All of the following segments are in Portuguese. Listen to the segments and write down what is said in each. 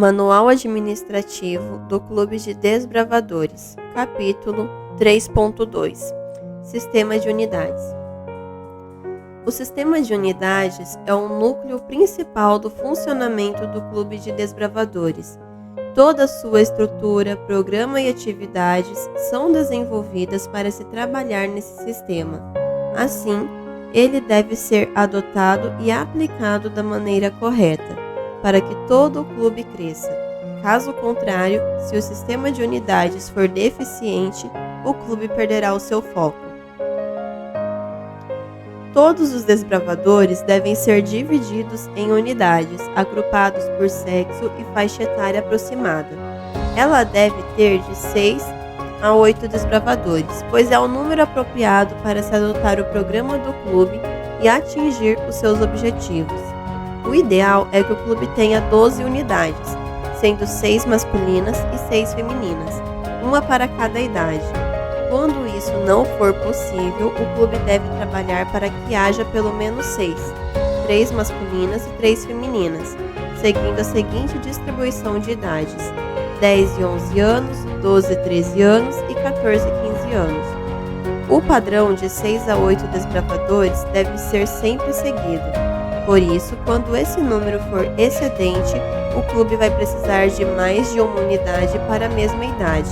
Manual Administrativo do Clube de Desbravadores, Capítulo 3.2 Sistema de Unidades. O sistema de unidades é o núcleo principal do funcionamento do Clube de Desbravadores. Toda sua estrutura, programa e atividades são desenvolvidas para se trabalhar nesse sistema. Assim, ele deve ser adotado e aplicado da maneira correta, para que todo o clube cresça. Caso contrário, se o sistema de unidades for deficiente, o clube perderá o seu foco. Todos os desbravadores devem ser divididos em unidades, agrupados por sexo e faixa etária aproximada. Ela deve ter de 6 a 8 desbravadores, pois é o número apropriado para se adotar o programa do clube e atingir os seus objetivos. O ideal é que o clube tenha 12 unidades, sendo 6 masculinas e 6 femininas, uma para cada idade. Quando isso não for possível, o clube deve trabalhar para que haja pelo menos 6, 3 masculinas e 3 femininas, seguindo a seguinte distribuição de idades: 10 e 11 anos, 12 e 13 anos e 14 e 15 anos. O padrão de 6 a 8 desbravadores deve ser sempre seguido. Por isso, quando esse número for excedente, o clube vai precisar de mais de uma unidade para a mesma idade.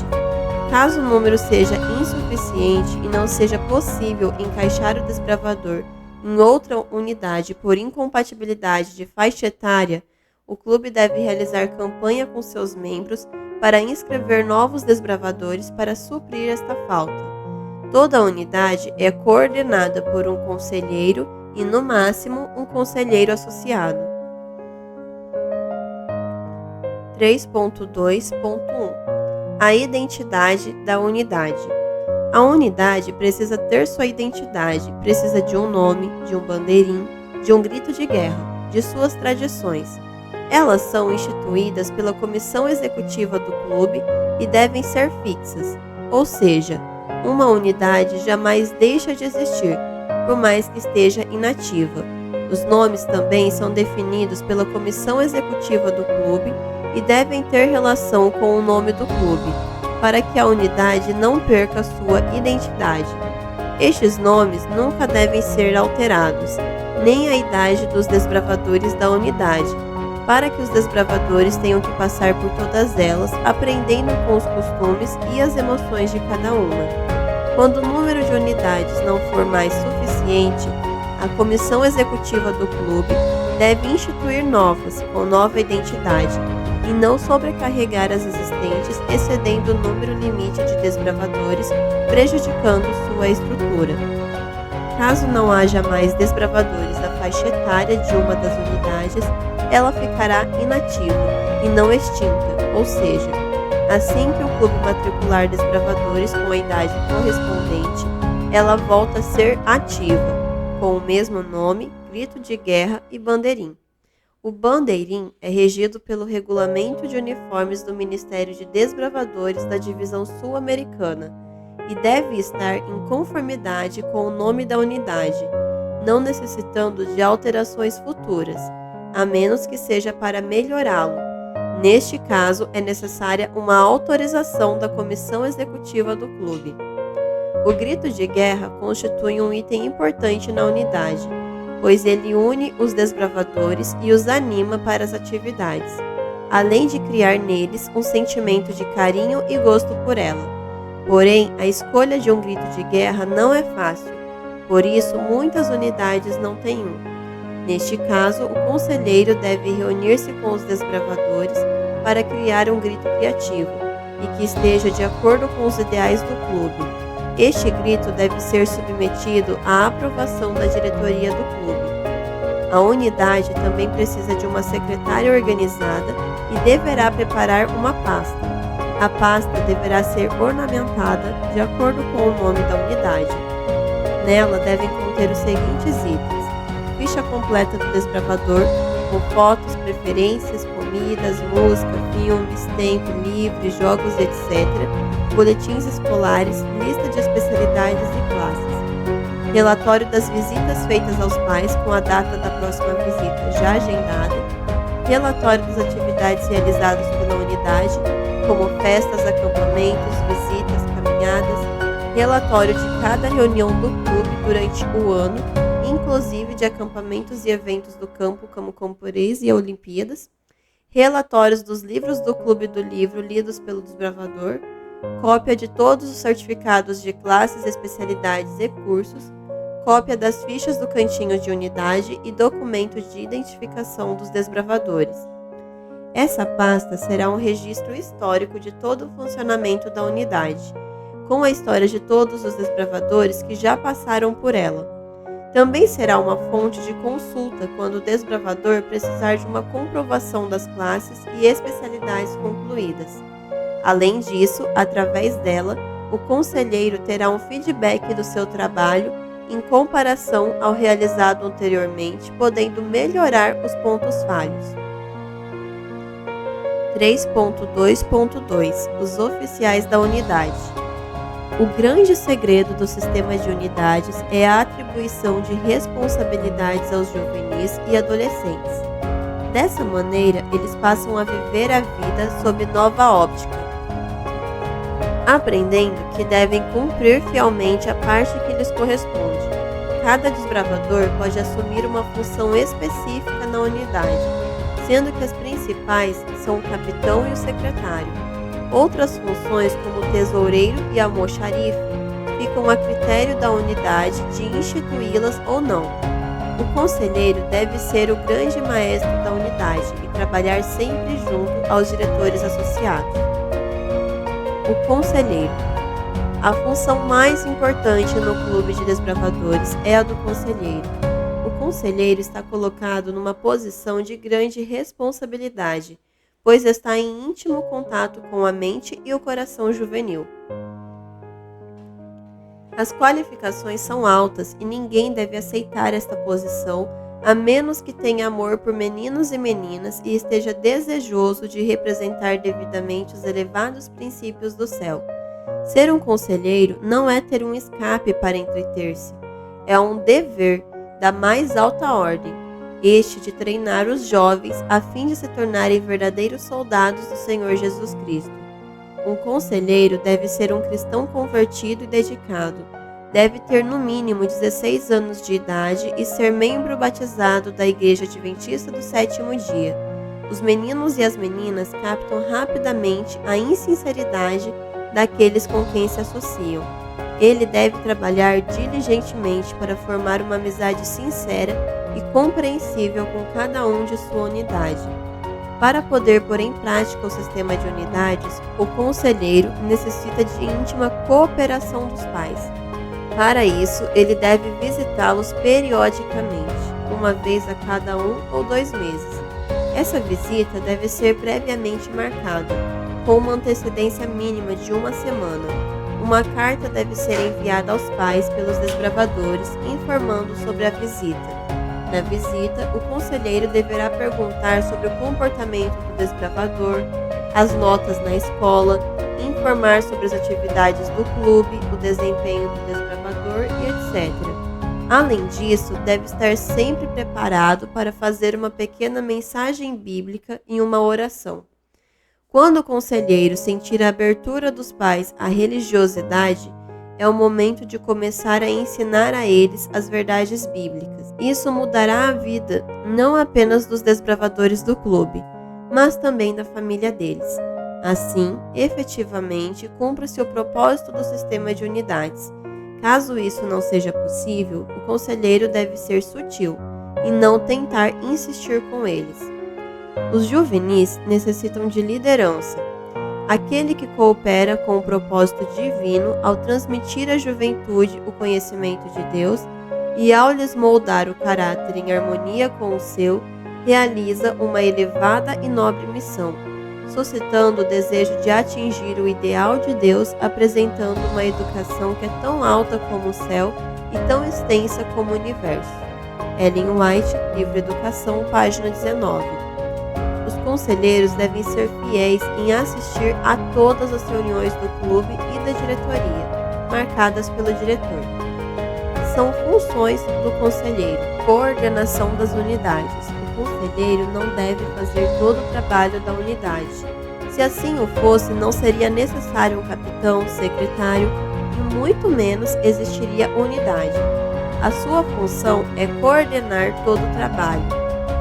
Caso o número seja insuficiente e não seja possível encaixar o desbravador em outra unidade por incompatibilidade de faixa etária, o clube deve realizar campanha com seus membros para inscrever novos desbravadores para suprir esta falta. Toda a unidade é coordenada por um conselheiro e, no máximo, um conselheiro associado. 3.2.1 A identidade da unidade. A unidade precisa ter sua identidade, precisa de um nome, de um bandeirim, de um grito de guerra, de suas tradições. Elas são instituídas pela comissão executiva do clube e devem ser fixas, ou seja, uma unidade jamais deixa de existir, por mais que esteja inativa. Os nomes também são definidos pela comissão executiva do clube e devem ter relação com o nome do clube, para que a unidade não perca sua identidade. Estes nomes nunca devem ser alterados, nem a idade dos desbravadores da unidade, para que os desbravadores tenham que passar por todas elas, aprendendo com os costumes e as emoções de cada uma. Quando o número de unidades não for mais suficiente, a comissão executiva do clube deve instituir novas, com nova identidade, e não sobrecarregar as existentes, excedendo o número limite de desbravadores, prejudicando sua estrutura. Caso não haja mais desbravadores da faixa etária de uma das unidades, ela ficará inativa e não extinta, ou seja, assim que o clube matricular desbravadores com a idade correspondente, ela volta a ser ativa, com o mesmo nome, grito de guerra e bandeirim. O bandeirim é regido pelo Regulamento de Uniformes do Ministério de Desbravadores da Divisão Sul-Americana e deve estar em conformidade com o nome da unidade, não necessitando de alterações futuras, a menos que seja para melhorá-lo. Neste caso, é necessária uma autorização da comissão executiva do clube. O grito de guerra constitui um item importante na unidade, pois ele une os desbravadores e os anima para as atividades, além de criar neles um sentimento de carinho e gosto por ela. Porém, a escolha de um grito de guerra não é fácil, por isso muitas unidades não têm um. Neste caso, o conselheiro deve reunir-se com os desbravadores para criar um grito criativo e que esteja de acordo com os ideais do clube. Este grito deve ser submetido à aprovação da diretoria do clube. A unidade também precisa de uma secretária organizada e deverá preparar uma pasta. A pasta deverá ser ornamentada de acordo com o nome da unidade. Nela devem conter os seguintes itens: ficha completa do desbravador, com fotos, preferências, comidas, música, filmes, tempo livre, jogos, etc., boletins escolares, lista de especialidades e classes, relatório das visitas feitas aos pais com a data da próxima visita já agendada, relatório das atividades realizadas pela unidade, como festas, acampamentos, visitas, caminhadas, relatório de cada reunião do clube durante o ano, inclusive de acampamentos e eventos do campo, como Camporeis e Olimpíadas, relatórios dos livros do Clube do Livro lidos pelo desbravador, cópia de todos os certificados de classes, especialidades e cursos, cópia das fichas do cantinho de unidade e documentos de identificação dos desbravadores. Essa pasta será um registro histórico de todo o funcionamento da unidade, com a história de todos os desbravadores que já passaram por ela. Também será uma fonte de consulta quando o desbravador precisar de uma comprovação das classes e especialidades concluídas. Além disso, através dela, o conselheiro terá um feedback do seu trabalho em comparação ao realizado anteriormente, podendo melhorar os pontos falhos. 3.2.2 Os oficiais da unidade. O grande segredo do sistema de unidades é a atribuição de responsabilidades aos juvenis e adolescentes. Dessa maneira, eles passam a viver a vida sob nova óptica, aprendendo que devem cumprir fielmente a parte que lhes corresponde. Cada desbravador pode assumir uma função específica na unidade, sendo que as principais são o capitão e o secretário. Outras funções, como o tesoureiro e a almoxarife, ficam a critério da unidade de instituí-las ou não. O conselheiro deve ser o grande maestro da unidade e trabalhar sempre junto aos diretores associados. O conselheiro. A função mais importante no clube de desbravadores é a do conselheiro. O conselheiro está colocado numa posição de grande responsabilidade, pois está em íntimo contato com a mente e o coração juvenil. As qualificações são altas e ninguém deve aceitar esta posição, a menos que tenha amor por meninos e meninas e esteja desejoso de representar devidamente os elevados princípios do céu. Ser um conselheiro não é ter um escape para entreter-se, é um dever da mais alta ordem, este de treinar os jovens a fim de se tornarem verdadeiros soldados do Senhor Jesus Cristo. Um conselheiro deve ser um cristão convertido e dedicado, deve ter no mínimo 16 anos de idade e ser membro batizado da Igreja Adventista do Sétimo Dia. Os meninos e as meninas captam rapidamente a insinceridade daqueles com quem se associam. Ele deve trabalhar diligentemente para formar uma amizade sincera e compreensível com cada um de sua unidade. Para poder pôr em prática o sistema de unidades, o conselheiro necessita de íntima cooperação dos pais. Para isso, ele deve visitá-los periodicamente, uma vez a cada 1 ou 2 meses. Essa visita deve ser previamente marcada, com uma antecedência mínima de 1 semana. Uma carta deve ser enviada aos pais pelos desbravadores, informando sobre a visita. Na visita, o conselheiro deverá perguntar sobre o comportamento do desbravador, as notas na escola, informar sobre as atividades do clube, o desempenho do desbravador e etc. Além disso, deve estar sempre preparado para fazer uma pequena mensagem bíblica e uma oração. Quando o conselheiro sentir a abertura dos pais à religiosidade, é o momento de começar a ensinar a eles as verdades bíblicas. Isso mudará a vida não apenas dos desbravadores do clube, mas também da família deles. Assim, efetivamente, cumpre-se o propósito do sistema de unidades. Caso isso não seja possível, o conselheiro deve ser sutil e não tentar insistir com eles. Os juvenis necessitam de liderança. Aquele que coopera com o propósito divino ao transmitir à juventude o conhecimento de Deus e ao lhes moldar o caráter em harmonia com o seu, realiza uma elevada e nobre missão, suscitando o desejo de atingir o ideal de Deus, apresentando uma educação que é tão alta como o céu e tão extensa como o universo. Ellen White, Livro Educação, página 19. Os conselheiros devem ser fiéis em assistir a todas as reuniões do clube e da diretoria, marcadas pelo diretor. São funções do conselheiro: coordenação das unidades. O conselheiro não deve fazer todo o trabalho da unidade. Se assim o fosse, não seria necessário um capitão, secretário e muito menos existiria unidade. A sua função é coordenar todo o trabalho.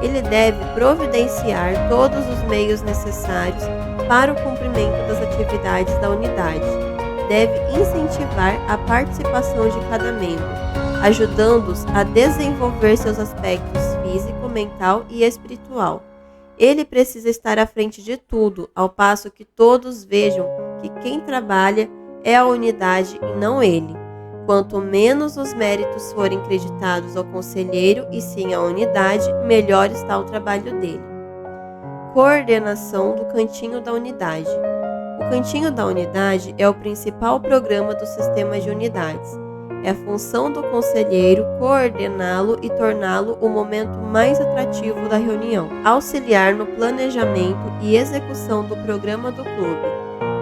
Ele deve providenciar todos os meios necessários para o cumprimento das atividades da unidade. Deve incentivar a participação de cada membro, ajudando-os a desenvolver seus aspectos físico, mental e espiritual. Ele precisa estar à frente de tudo, ao passo que todos vejam que quem trabalha é a unidade e não ele. Quanto menos os méritos forem creditados ao conselheiro e sim à unidade, melhor está o trabalho dele. Coordenação do Cantinho da Unidade. O Cantinho da Unidade é o principal programa do sistema de unidades. É a função do conselheiro coordená-lo e torná-lo o momento mais atrativo da reunião, auxiliar no planejamento e execução do programa do clube.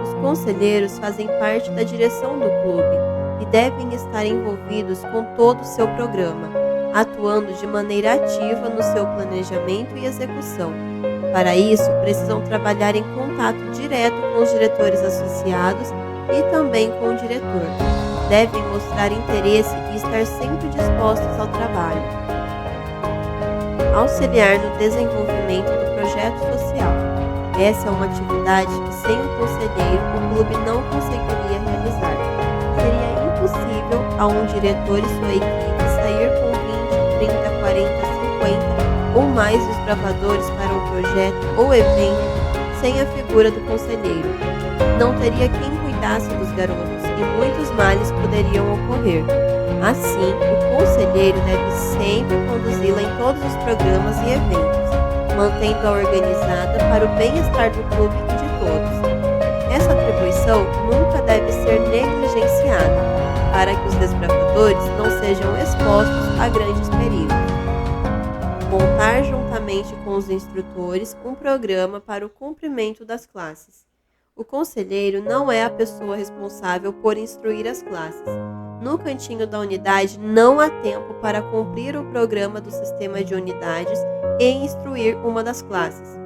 Os conselheiros fazem parte da direção do clube e devem estar envolvidos com todo o seu programa, atuando de maneira ativa no seu planejamento e execução. Para isso, precisam trabalhar em contato direto com os diretores associados e também com o diretor. Devem mostrar interesse e estar sempre dispostos ao trabalho. Auxiliar no desenvolvimento do projeto social. Essa é uma atividade que, sem o conselheiro, o clube não conseguiria realizar. Seria impossível a um diretor e sua equipe sair com 20, 30, 40, 50 ou mais desbravadores para um projeto ou evento sem a figura do conselheiro. Não teria quem cuidasse dos garotos e muitos males poderiam ocorrer. Assim, o conselheiro deve sempre conduzi-la em todos os programas e eventos, mantendo-a organizada para o bem-estar do clube e de todos. Essa atribuição nunca deve ser negligenciada, para que os desbravadores não sejam expostos a grandes perigos. Montar juntamente com os instrutores um programa para o cumprimento das classes. O conselheiro não é a pessoa responsável por instruir as classes. No cantinho da unidade não há tempo para cumprir o programa do sistema de unidades e instruir uma das classes.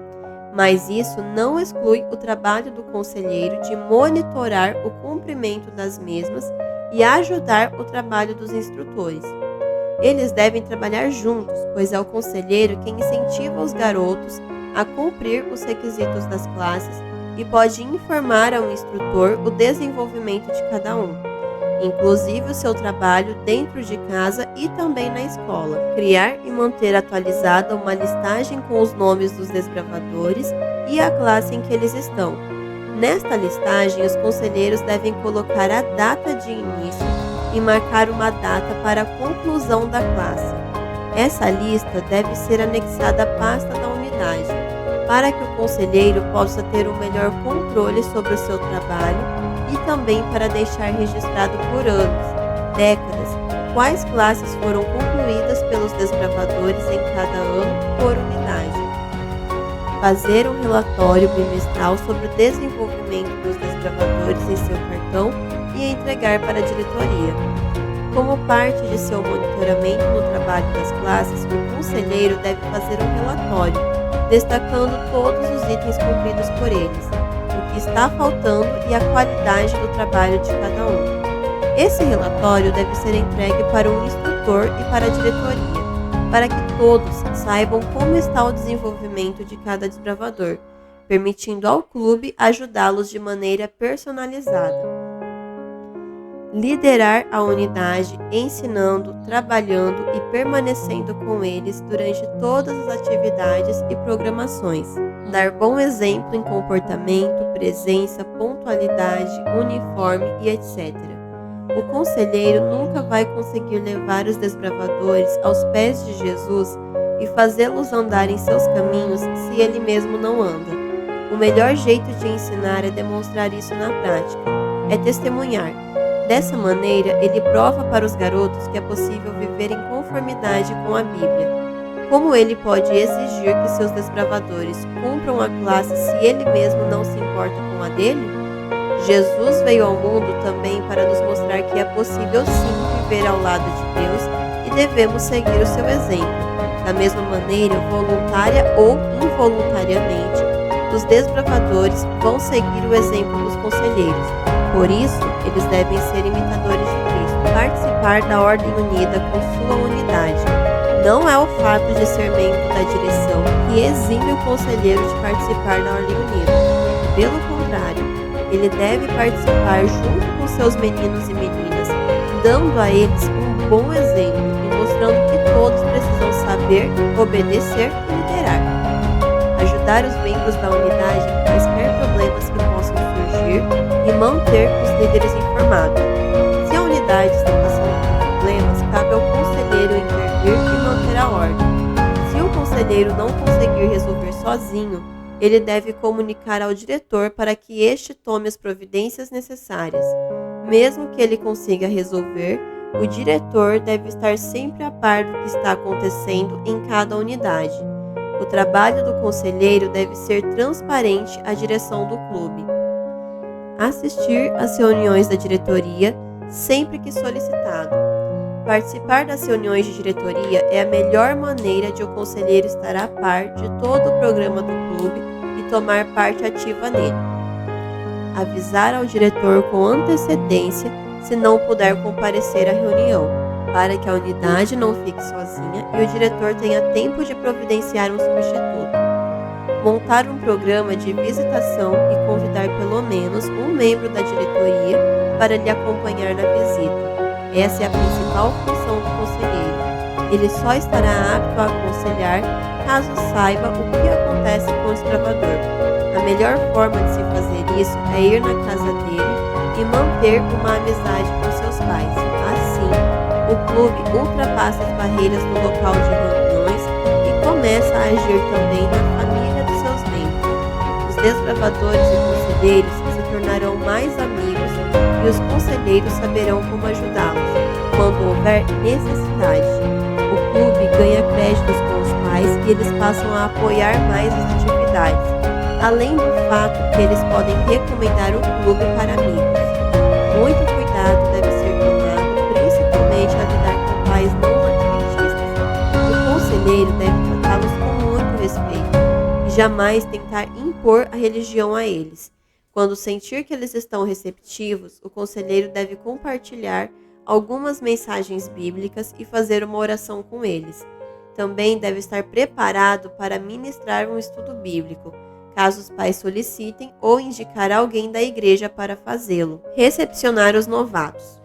Mas isso não exclui o trabalho do conselheiro de monitorar o cumprimento das mesmas e ajudar o trabalho dos instrutores. Eles devem trabalhar juntos, pois é o conselheiro quem incentiva os garotos a cumprir os requisitos das classes e pode informar ao instrutor o desenvolvimento de cada um, inclusive o seu trabalho dentro de casa e também na escola. Criar e manter atualizada uma listagem com os nomes dos desbravadores e a classe em que eles estão. Nesta listagem, os conselheiros devem colocar a data de início e marcar uma data para a conclusão da classe. Essa lista deve ser anexada à pasta da unidade, para que o conselheiro possa ter um melhor controle sobre o seu trabalho e também para deixar registrado por anos, décadas, quais classes foram concluídas pelos desbravadores em cada ano por unidade. Fazer um relatório bimestral sobre o desenvolvimento dos desbravadores em seu cartão e entregar para a diretoria. Como parte de seu monitoramento no trabalho das classes, o conselheiro deve fazer um relatório, destacando todos os itens cumpridos por eles, o que está faltando e a qualidade do trabalho de cada um. Esse relatório deve ser entregue para um instrutor e para a diretoria, para que todos saibam como está o desenvolvimento de cada desbravador, permitindo ao clube ajudá-los de maneira personalizada. Liderar a unidade, ensinando, trabalhando e permanecendo com eles durante todas as atividades e programações. Dar bom exemplo em comportamento, presença, pontualidade, uniforme e etc. O conselheiro nunca vai conseguir levar os desbravadores aos pés de Jesus e fazê-los andar em seus caminhos se ele mesmo não anda. O melhor jeito de ensinar é demonstrar isso na prática, é testemunhar. Dessa maneira, ele prova para os garotos que é possível viver em conformidade com a Bíblia. Como ele pode exigir que seus desbravadores cumpram a classe se ele mesmo não se importa com a dele? Jesus veio ao mundo também para nos mostrar que é possível sim viver ao lado de Deus e devemos seguir o seu exemplo. Da mesma maneira, voluntária ou involuntariamente, os desbravadores vão seguir o exemplo dos conselheiros. Por isso, eles devem ser imitadores de Cristo, participar da ordem unida com sua unidade. Não é o fato de ser membro da direção que exime o conselheiro de participar da ordem unida. Pelo contrário, ele deve participar junto com seus meninos e meninas, dando a eles um bom exemplo e mostrando que todos precisam saber, obedecer e liderar. Ajudar os membros da unidade em quaisquer problemas que possam surgir e manter os líderes informados. Se a unidade está passando por problemas, cabe ao conselheiro intervir e manter a ordem. Se o conselheiro não conseguir resolver sozinho, ele deve comunicar ao diretor para que este tome as providências necessárias. Mesmo que ele consiga resolver, o diretor deve estar sempre a par do que está acontecendo em cada unidade. O trabalho do conselheiro deve ser transparente à direção do clube. Assistir às reuniões da diretoria sempre que solicitado. Participar das reuniões de diretoria é a melhor maneira de o conselheiro estar a par de todo o programa do clube e tomar parte ativa nele. Avisar ao diretor com antecedência se não puder comparecer à reunião, para que a unidade não fique sozinha e o diretor tenha tempo de providenciar um substituto. Montar um programa de visitação e convidar pelo menos um membro da diretoria para lhe acompanhar na visita. Essa é a principal função do conselheiro. Ele só estará apto a aconselhar caso saiba o que acontece com o desbravador. A melhor forma de se fazer isso é ir na casa dele e manter uma amizade com seus pais. Assim, o clube ultrapassa as barreiras do local de reuniões e começa a agir também na família dos seus membros. Os desbravadores e conselheiros se tornarão mais amigos e os conselheiros saberão como ajudá-los quando houver necessidade. O clube ganha créditos com os pais e eles passam a apoiar mais as atividades, além do fato que eles podem recomendar o clube para amigos. Muito cuidado deve ser tomado, principalmente a lidar com pais não adventistas. O conselheiro deve tratá-los com muito respeito e jamais tentar impor a religião a eles. Quando sentir que eles estão receptivos, o conselheiro deve compartilhar algumas mensagens bíblicas e fazer uma oração com eles. Também deve estar preparado para ministrar um estudo bíblico, caso os pais solicitem, ou indicar alguém da igreja para fazê-lo. Recepcionar os novatos.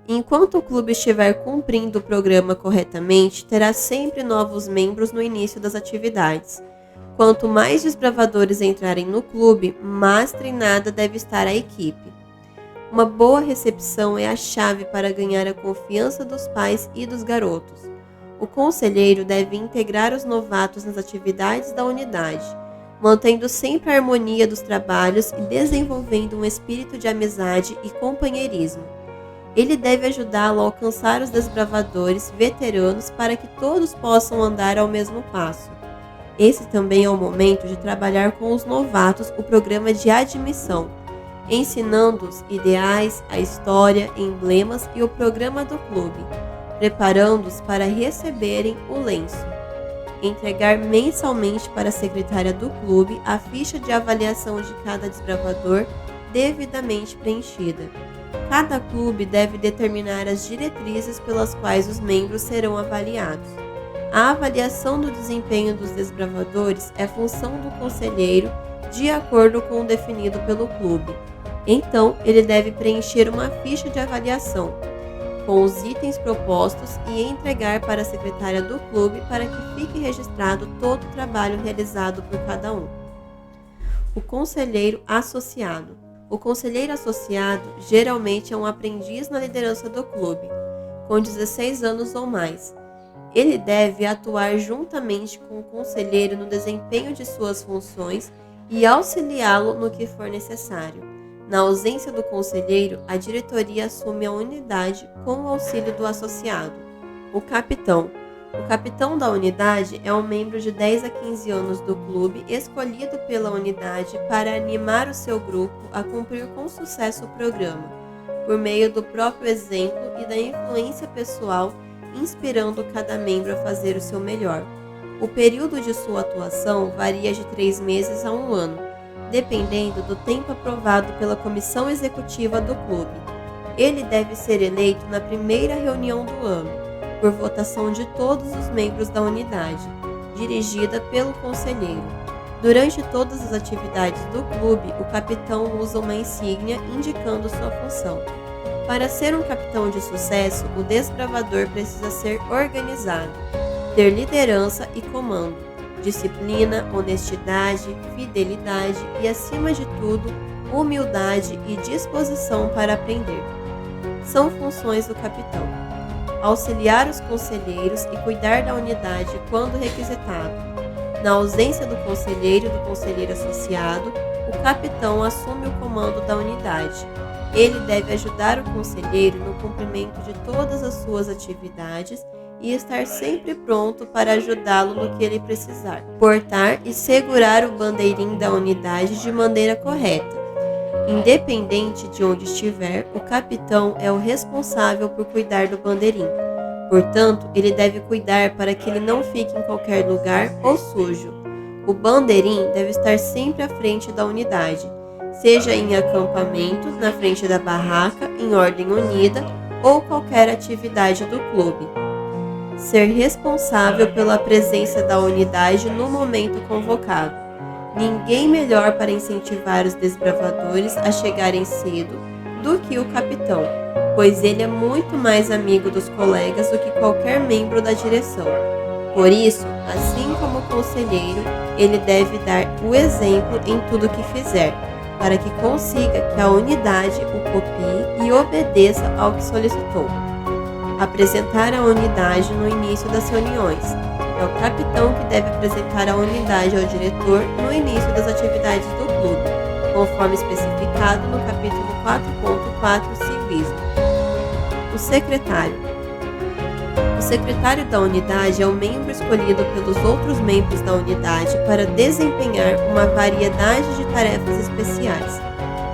Enquanto o clube estiver cumprindo o programa corretamente, terá sempre novos membros no início das atividades. Quanto mais desbravadores entrarem no clube, mais treinada deve estar a equipe. Uma boa recepção é a chave para ganhar a confiança dos pais e dos garotos. O conselheiro deve integrar os novatos nas atividades da unidade, mantendo sempre a harmonia dos trabalhos e desenvolvendo um espírito de amizade e companheirismo. Ele deve ajudá-lo a alcançar os desbravadores veteranos para que todos possam andar ao mesmo passo. Esse também é o momento de trabalhar com os novatos o programa de admissão, ensinando-os ideais, a história, emblemas e o programa do clube, preparando-os para receberem o lenço. Entregar mensalmente para a secretária do clube a ficha de avaliação de cada desbravador devidamente preenchida. Cada clube deve determinar as diretrizes pelas quais os membros serão avaliados. A avaliação do desempenho dos desbravadores é função do conselheiro de acordo com o definido pelo clube. Então, ele deve preencher uma ficha de avaliação com os itens propostos e entregar para a secretária do clube para que fique registrado todo o trabalho realizado por cada um. O conselheiro associado. O conselheiro associado geralmente é um aprendiz na liderança do clube, com 16 anos ou mais. Ele deve atuar juntamente com o conselheiro no desempenho de suas funções e auxiliá-lo no que for necessário. Na ausência do conselheiro, a diretoria assume a unidade com o auxílio do associado. O capitão. O capitão da unidade é um membro de 10 a 15 anos do clube escolhido pela unidade para animar o seu grupo a cumprir com sucesso o programa, por meio do próprio exemplo e da influência pessoal, inspirando cada membro a fazer o seu melhor. O período de sua atuação varia de 3 meses a 1 ano, dependendo do tempo aprovado pela comissão executiva do clube. Ele deve ser eleito na primeira reunião do ano, por votação de todos os membros da unidade, dirigida pelo conselheiro. Durante todas as atividades do clube, o capitão usa uma insígnia indicando sua função. Para ser um capitão de sucesso, o desbravador precisa ser organizado, ter liderança e comando, disciplina, honestidade, fidelidade e, acima de tudo, humildade e disposição para aprender. São funções do capitão: auxiliar os conselheiros e cuidar da unidade quando requisitado. Na ausência do conselheiro e do conselheiro associado, o capitão assume o comando da unidade. Ele deve ajudar o conselheiro no cumprimento de todas as suas atividades e estar sempre pronto para ajudá-lo no que ele precisar. Portar e segurar o bandeirim da unidade de maneira correta. Independente de onde estiver, o capitão é o responsável por cuidar do bandeirim. Portanto, ele deve cuidar para que ele não fique em qualquer lugar ou sujo. O bandeirim deve estar sempre à frente da unidade, seja em acampamento, na frente da barraca, em ordem unida ou qualquer atividade do clube. Ser responsável pela presença da unidade no momento convocado. Ninguém melhor para incentivar os desbravadores a chegarem cedo do que o capitão, pois ele é muito mais amigo dos colegas do que qualquer membro da direção. Por isso, assim como o conselheiro, ele deve dar o exemplo em tudo que fizer, para que consiga que a unidade o copie e obedeça ao que solicitou. Apresentar a unidade no início das reuniões. É o capitão que deve apresentar a unidade ao diretor no início das atividades do clube, conforme especificado no capítulo 4.4 Civismo. O secretário. O secretário da unidade é o membro escolhido pelos outros membros da unidade para desempenhar uma variedade de tarefas especiais.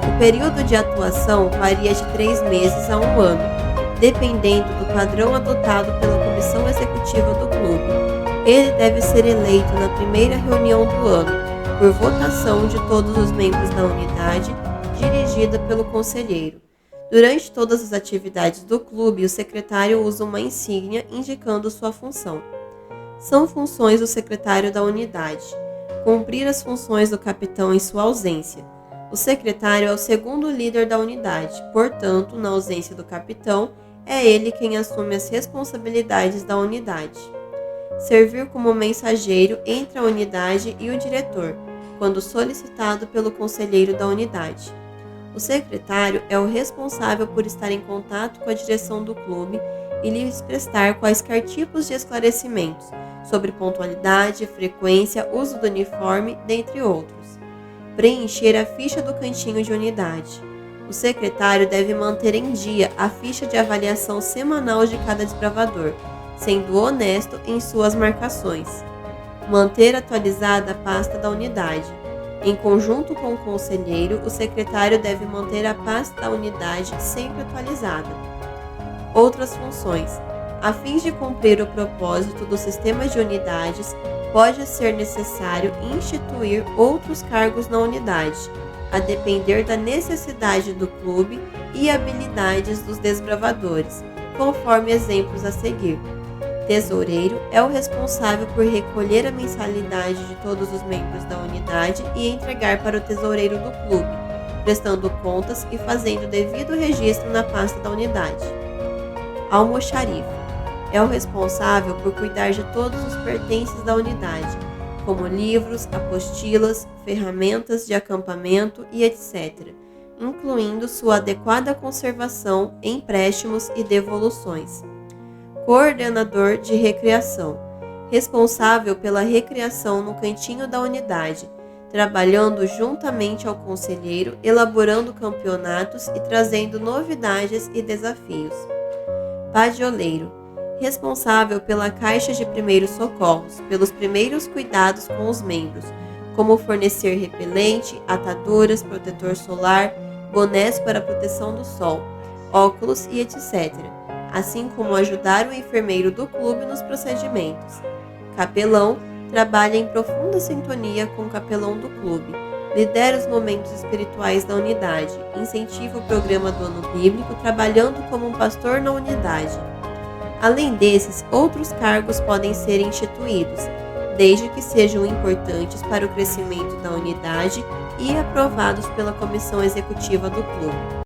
O período de atuação varia de 3 meses a 1 ano, dependendo do padrão adotado pela comissão executiva do clube. Ele deve ser eleito na primeira reunião do ano, por votação de todos os membros da unidade, dirigida pelo conselheiro. Durante todas as atividades do clube, o secretário usa uma insígnia indicando sua função. São funções do secretário da unidade: cumprir as funções do capitão em sua ausência. O secretário é o segundo líder da unidade, portanto, na ausência do capitão, é ele quem assume as responsabilidades da unidade. Servir como mensageiro entre a unidade e o diretor, quando solicitado pelo conselheiro da unidade. O secretário é o responsável por estar em contato com a direção do clube e lhes prestar quaisquer tipos de esclarecimentos sobre pontualidade, frequência, uso do uniforme, dentre outros. Preencher a ficha do cantinho de unidade. O secretário deve manter em dia a ficha de avaliação semanal de cada desbravador, sendo honesto em suas marcações. Manter atualizada a pasta da unidade. Em conjunto com o conselheiro, o secretário deve manter a pasta da unidade sempre atualizada. Outras funções. A fim de cumprir o propósito do sistema de unidades, pode ser necessário instituir outros cargos na unidade, a depender da necessidade do clube e habilidades dos desbravadores, conforme exemplos a seguir. Tesoureiro é o responsável por recolher a mensalidade de todos os membros da unidade e entregar para o tesoureiro do clube, prestando contas e fazendo o devido registro na pasta da unidade. Almoxarife é o responsável por cuidar de todos os pertences da unidade, como livros, apostilas, ferramentas de acampamento e etc., incluindo sua adequada conservação, empréstimos e devoluções. Coordenador de recreação, responsável pela recreação no cantinho da unidade, trabalhando juntamente ao conselheiro, elaborando campeonatos e trazendo novidades e desafios. Padioleiro, responsável pela caixa de primeiros socorros, pelos primeiros cuidados com os membros, como fornecer repelente, ataduras, protetor solar, bonés para proteção do sol, óculos e etc., assim como ajudar o enfermeiro do clube nos procedimentos. Capelão, trabalha em profunda sintonia com o capelão do clube, lidera os momentos espirituais da unidade, incentiva o programa do ano bíblico trabalhando como um pastor na unidade. Além desses, outros cargos podem ser instituídos, desde que sejam importantes para o crescimento da unidade e aprovados pela comissão executiva do clube.